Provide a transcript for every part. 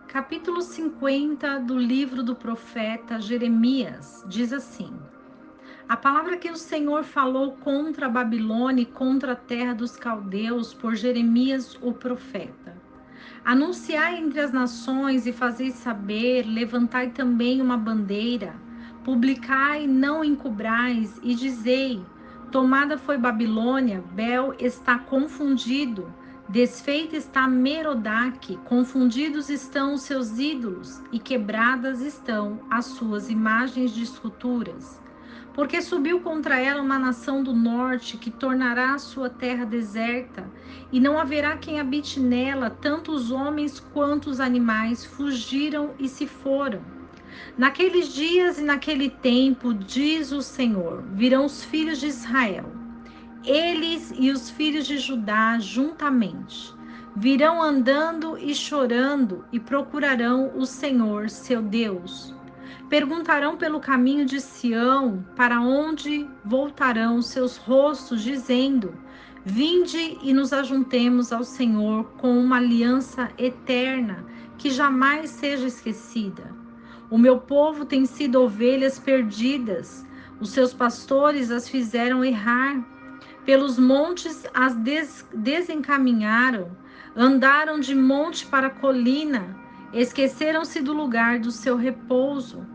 Capítulo 50 do livro do profeta Jeremias diz assim: A palavra que o Senhor falou contra a Babilônia e contra a terra dos caldeus por Jeremias o profeta. Anunciai entre as nações e fazei saber, levantai também uma bandeira, publicai, não encobrais, e dizei: Tomada foi Babilônia, Bel está confundido, desfeita está Merodach, confundidos estão os seus ídolos, e quebradas estão as suas imagens de esculturas. Porque subiu contra ela uma nação do norte, que tornará a sua terra deserta, e não haverá quem habite nela, tanto os homens quanto os animais fugiram e se foram. Naqueles dias e naquele tempo, diz o Senhor, virão os filhos de Israel, eles e os filhos de Judá juntamente. Virão andando e chorando e procurarão o Senhor, seu Deus. Perguntarão pelo caminho de Sião, para onde voltarão seus rostos, dizendo: Vinde e nos ajuntemos ao Senhor com uma aliança eterna, que jamais seja esquecida. O meu povo tem sido ovelhas perdidas, os seus pastores as fizeram errar. Pelos montes as desencaminharam, andaram de monte para colina, esqueceram-se do lugar do seu repouso.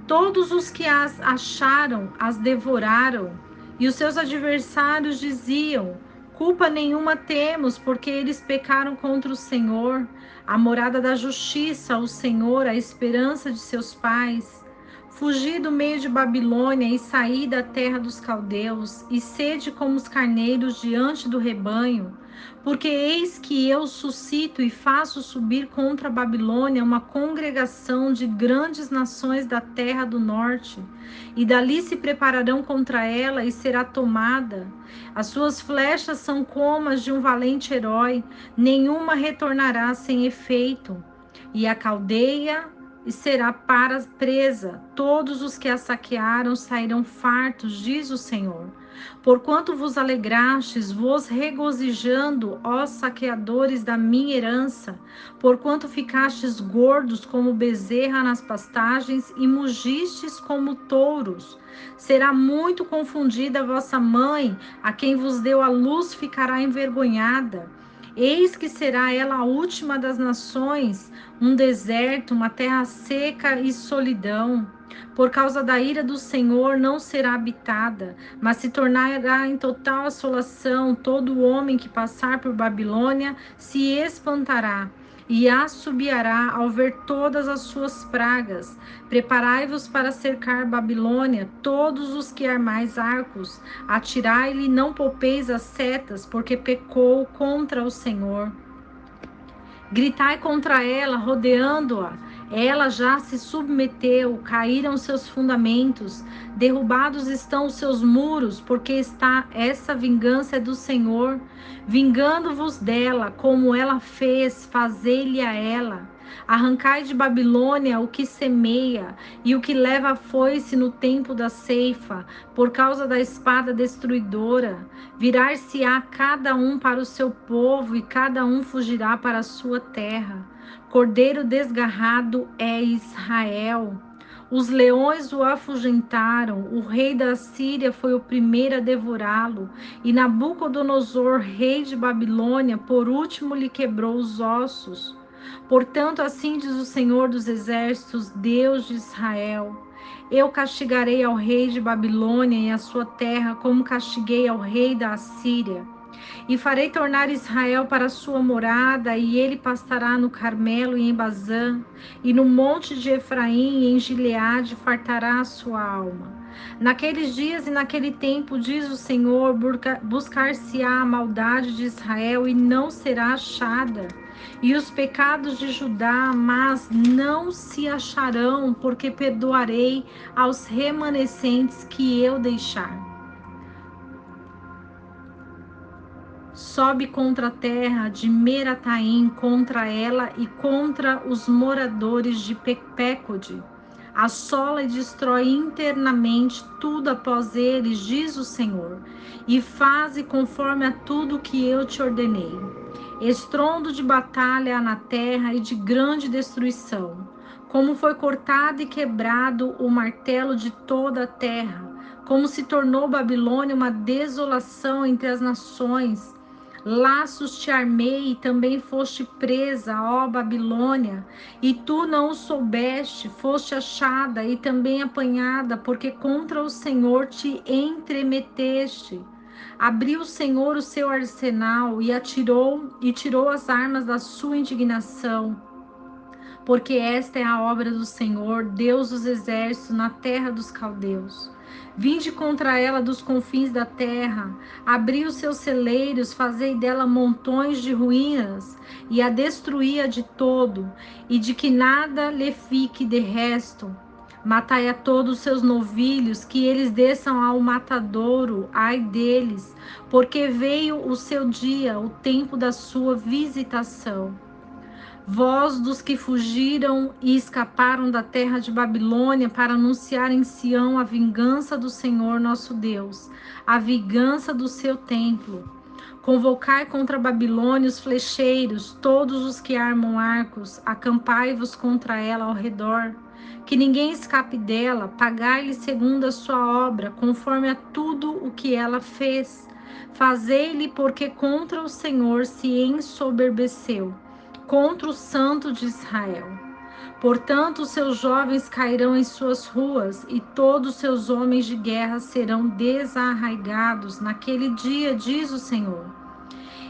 Todos os que as acharam as devoraram, e os seus adversários diziam: Culpa nenhuma temos, porque eles pecaram contra o Senhor, a morada da justiça, o Senhor, a esperança de seus pais. Fugi do meio de Babilônia e saí da terra dos caldeus, e sede como os carneiros diante do rebanho, porque eis que eu suscito e faço subir contra a Babilônia uma congregação de grandes nações da terra do norte, e dali se prepararão contra ela e será tomada. As suas flechas são como as de um valente herói, nenhuma retornará sem efeito. E a caldeia e será para presa. Todos os que a saquearam sairão fartos, diz o Senhor. Porquanto vos alegrastes, vos regozijando, ó saqueadores da minha herança, porquanto ficastes gordos como bezerra nas pastagens e mugistes como touros. Será muito confundida a vossa mãe, a quem vos deu a luz ficará envergonhada. Eis que será ela a última das nações, um deserto, uma terra seca e solidão. Por causa da ira do Senhor não será habitada, mas se tornará em total assolação. Todo homem que passar por Babilônia se espantará e assobiará ao ver todas as suas pragas. Preparai-vos para cercar Babilônia, todos os que armais arcos. Atirai-lhe, não poupeis as setas, porque pecou contra o Senhor. Gritai contra ela, rodeando-a. Ela já se submeteu, caíram seus fundamentos, derrubados estão os seus muros, porque essa vingança é do Senhor. Vingando-vos dela, como ela fez, fazei-lhe a ela. Arrancai de Babilônia o que semeia e o que leva a foice no tempo da ceifa, por causa da espada destruidora. Virar-se-á cada um para o seu povo e cada um fugirá para a sua terra. Cordeiro desgarrado é Israel. Os leões o afugentaram, o rei da Síria foi o primeiro a devorá-lo, e Nabucodonosor, rei de Babilônia, por último lhe quebrou os ossos. Portanto, assim diz o Senhor dos Exércitos, Deus de Israel: Eu castigarei ao rei de Babilônia e a sua terra, como castiguei ao rei da Assíria. E farei tornar Israel para sua morada, e ele pastará no Carmelo e em Bazã, e no monte de Efraim e em Gileade fartará a sua alma. Naqueles dias e naquele tempo, diz o Senhor, buscar-se-á a maldade de Israel e não será achada, e os pecados de Judá, mas não se acharão, porque perdoarei aos remanescentes que eu deixar. Sobe contra a terra de Merataim, contra ela e contra os moradores de Pecode. Assola e destrói internamente tudo após eles, diz o Senhor, e faze conforme a tudo que eu te ordenei. Estrondo de batalha há na terra e de grande destruição. Como foi cortado e quebrado o martelo de toda a terra, como se tornou Babilônia uma desolação entre as nações. Laços te armei e também foste presa, ó Babilônia, e tu não o soubeste, foste achada e também apanhada, porque contra o Senhor te entremeteste. Abriu o Senhor o seu arsenal e tirou as armas da sua indignação, porque esta é a obra do Senhor, Deus dos exércitos, na terra dos caldeus. Vinde contra ela dos confins da terra, abri os seus celeiros, fazei dela montões de ruínas, e a destruía de todo, e de que nada lhe fique de resto. Matai a todos os seus novilhos, que eles desçam ao matadouro, ai deles, porque veio o seu dia, o tempo da sua visitação. Vós dos que fugiram e escaparam da terra de Babilônia para anunciar em Sião a vingança do Senhor nosso Deus, a vingança do seu templo. Convocai contra a Babilônia os flecheiros, todos os que armam arcos, acampai-vos contra ela ao redor. Que ninguém escape dela, pagai-lhe segundo a sua obra, conforme a tudo o que ela fez. Fazei-lhe, porque contra o Senhor se ensoberbeceu, contra o Santo de Israel. Portanto, os seus jovens cairão em suas ruas, e todos os seus homens de guerra serão desarraigados naquele dia, diz o Senhor.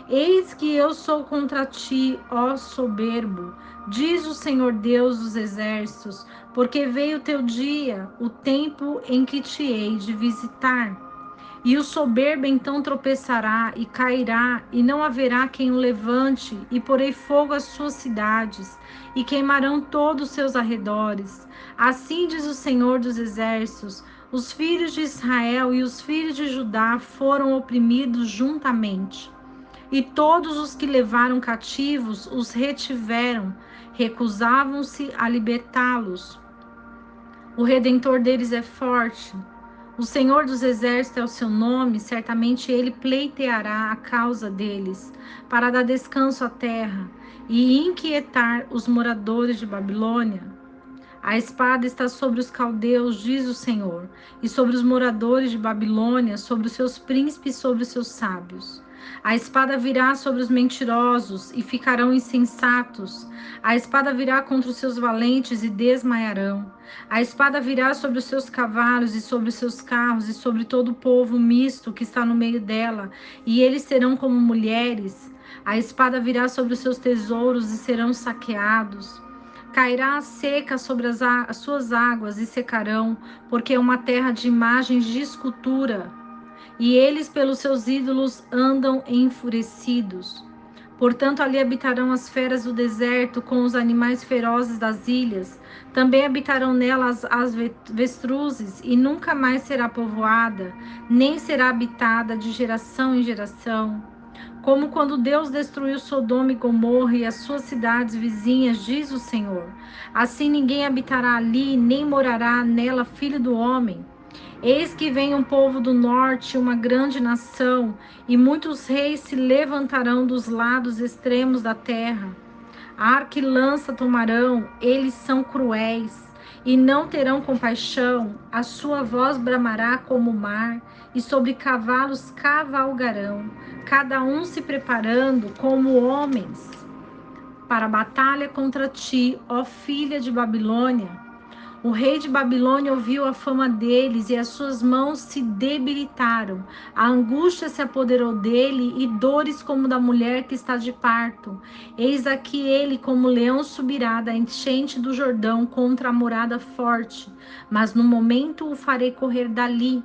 Eis que eu sou contra ti, ó soberbo, diz o Senhor Deus dos exércitos, porque veio o teu dia, o tempo em que te hei de visitar. E o soberbo então tropeçará e cairá, e não haverá quem o levante, e porei fogo às suas cidades, e queimarão todos os seus arredores. Assim diz o Senhor dos exércitos: os filhos de Israel e os filhos de Judá foram oprimidos juntamente. E todos os que levaram cativos os retiveram, recusavam-se a libertá-los. O Redentor deles é forte. O Senhor dos exércitos é o seu nome, certamente ele pleiteará a causa deles, para dar descanso à terra e inquietar os moradores de Babilônia. A espada está sobre os caldeus, diz o Senhor, e sobre os moradores de Babilônia, sobre os seus príncipes, sobre os seus sábios. A espada virá sobre os mentirosos e ficarão insensatos. A espada virá contra os seus valentes e desmaiarão. A espada virá sobre os seus cavalos e sobre os seus carros e sobre todo o povo misto que está no meio dela, e eles serão como mulheres. A espada virá sobre os seus tesouros e serão saqueados. Cairá a seca sobre as suas águas e secarão, porque é uma terra de imagens de escultura, e eles pelos seus ídolos andam enfurecidos. Portanto, ali habitarão as feras do deserto com os animais ferozes das ilhas. Também habitarão nelas as avestruzes, e nunca mais será povoada, nem será habitada de geração em geração. Como quando Deus destruiu Sodoma e Gomorra e as suas cidades vizinhas, diz o Senhor. Assim ninguém habitará ali, nem morará nela filho do homem. Eis que vem um povo do norte, uma grande nação, e muitos reis se levantarão dos lados extremos da terra. Arco e lança tomarão, eles são cruéis, e não terão compaixão. A sua voz bramará como o mar, e sobre cavalos cavalgarão, cada um se preparando como homens para a batalha contra ti, ó filha de Babilônia. O rei de Babilônia ouviu a fama deles e as suas mãos se debilitaram. A angústia se apoderou dele e dores como da mulher que está de parto. Eis aqui ele como leão subirá da enchente do Jordão contra a morada forte. Mas no momento o farei correr dali.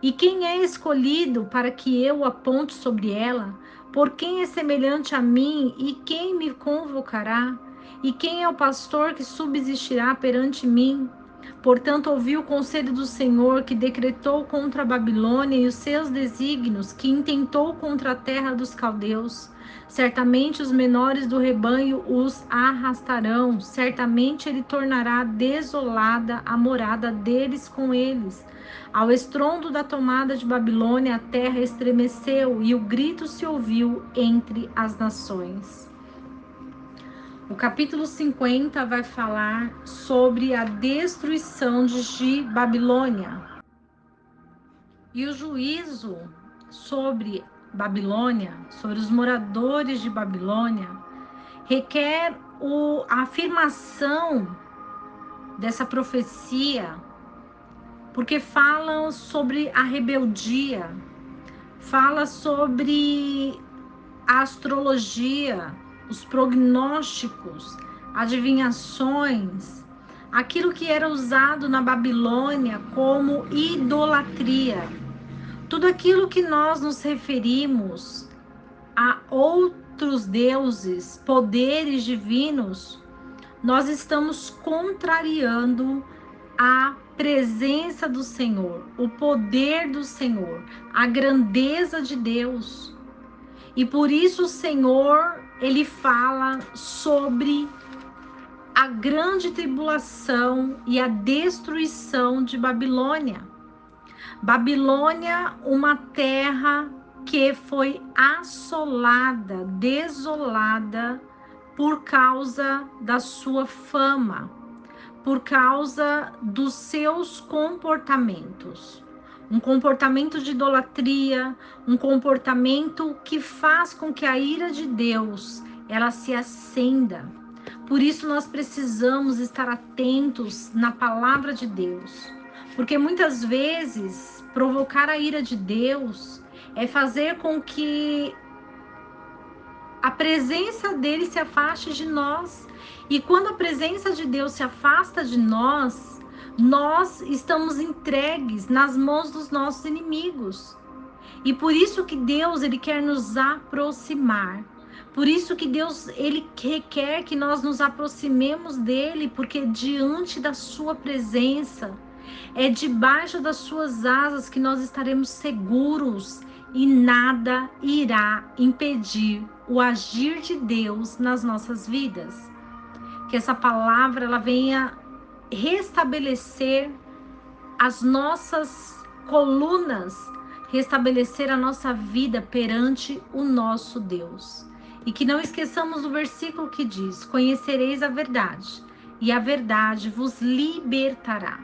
E quem é escolhido para que eu o aponte sobre ela? Por quem é semelhante a mim e quem me convocará? E quem é o pastor que subsistirá perante mim? Portanto, ouvi o conselho do Senhor, que decretou contra a Babilônia e os seus desígnios, que intentou contra a terra dos caldeus. Certamente os menores do rebanho os arrastarão, certamente ele tornará desolada a morada deles com eles. Ao estrondo da tomada de Babilônia, a terra estremeceu e o grito se ouviu entre as nações. O capítulo 50 vai falar sobre a destruição de Babilônia. E o juízo sobre Babilônia, sobre os moradores de Babilônia, requer a afirmação dessa profecia, porque fala sobre a rebeldia, fala sobre a astrologia, os prognósticos, adivinhações, aquilo que era usado na Babilônia como idolatria. Tudo aquilo que nós nos referimos a outros deuses, poderes divinos, nós estamos contrariando a presença do Senhor, o poder do Senhor, a grandeza de Deus. E por isso o Senhor, ele fala sobre a grande tribulação e a destruição de Babilônia. Babilônia, uma terra que foi assolada, desolada por causa da sua fama, por causa dos seus comportamentos. Um comportamento de idolatria, um comportamento que faz com que a ira de Deus ela se acenda. Por isso nós precisamos estar atentos na palavra de Deus, porque muitas vezes provocar a ira de Deus é fazer com que a presença dele se afaste de nós. E quando a presença de Deus se afasta de nós, nós estamos entregues nas mãos dos nossos inimigos. E por isso que Deus, ele quer nos aproximar. Por isso que Deus, ele requer que nós nos aproximemos dele, porque diante da sua presença, é debaixo das suas asas que nós estaremos seguros e nada irá impedir o agir de Deus nas nossas vidas. Que essa palavra ela venha restabelecer as nossas colunas, restabelecer a nossa vida perante o nosso Deus. E que não esqueçamos o versículo que diz: conhecereis a verdade, e a verdade vos libertará.